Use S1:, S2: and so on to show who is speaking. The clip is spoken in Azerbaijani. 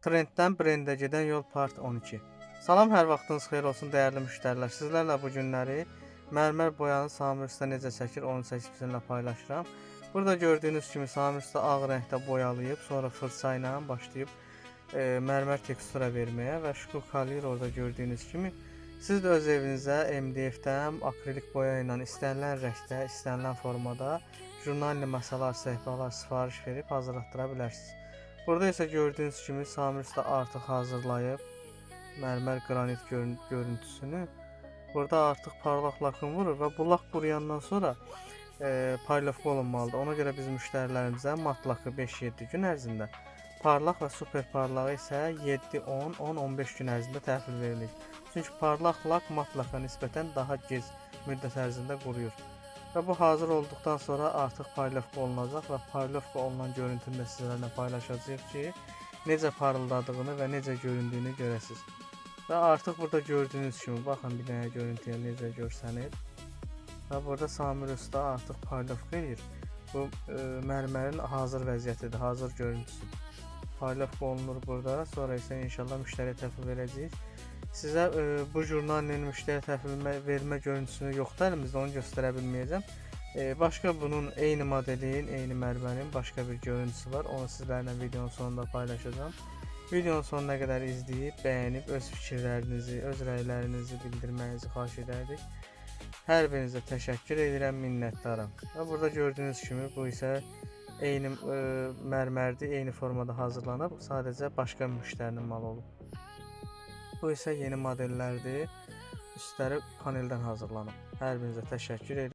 S1: Trenddən brendə gedən yol part 12. Salam, hər vaxtınız xeyir olsun dəyərli müştərilər. Sizlərlə bu günləri mərmər boyanı Samir Usta necə çəkir, onu çəkib sizinlə paylaşıram. Burada gördüyünüz kimi Samir Usta ağ rəngdə boyalayıb, sonra fırça ilə başlayıb mərmər tekstura verməyə və şkulpkalayır orada gördüyünüz kimi. Siz də öz evinizə MDF-dən akrilik boya ilə istənilən rəngdə, istənilən formada jurnalli masalar, səhifələr sifariş verib hazırlatdıra bilərsiniz. Burada isə gördüyünüz kimi Samir Usta artıq hazırlayıb mərmər qranit görüntüsünü. Burada artıq parlaq lakın vurur və bu lak quruyandan sonra paylovka olunmalıdır. Ona görə biz müştərilərimizə mat lakı 5-7 gün ərzində, parlaq və super parlağı isə 7, 10, 10-15 gün ərzində təhvil verilir. Çünki parlaq lak mat laka nisbətən daha gec müddət ərzində quruyur. Və bu hazır olduqdan sonra artıq paylovka olunacaq və paylovka olunan görüntünü də sizlərlə paylaşacağıq ki, necə parıldadığını və necə göründüyünü görəsiniz. Və artıq burada gördüyünüz kimi, baxın bir dənə görüntüyə necə görsənir. Və burada Samir Usta artıq paylovka edir. Bu mərmərin hazır vəziyyətidir, hazır görüntüsüdür. Paylovka olunur burada, sonra isə inşallah müştəriyə təhvil verəcəyik. Sizə bu jurnalin müştəri təhvil vermə görüntüsünü yoxdur əlimizdə, onu göstərə bilməyəcəm. Başqa bunun eyni modelin, eyni mərmərin başqa bir görüntüsü var. Onu sizlərlə videonun sonunda paylaşacağım. Videonun sonuna qədər izləyib, bəyənib, öz fikirlərinizi, öz rəylərinizi bildirməyinizi xahiş edərdik. Hər birinizə təşəkkür edirəm, minnətdaram. Və burada gördüyünüz kimi bu isə eyni mərmərdir, eyni formada hazırlanıb, sadəcə başqa müştərinin malı olub. Bu isə yeni modellərdir, üstləri paneldən hazırlanıb. Hər birinizə təşəkkür edirəm.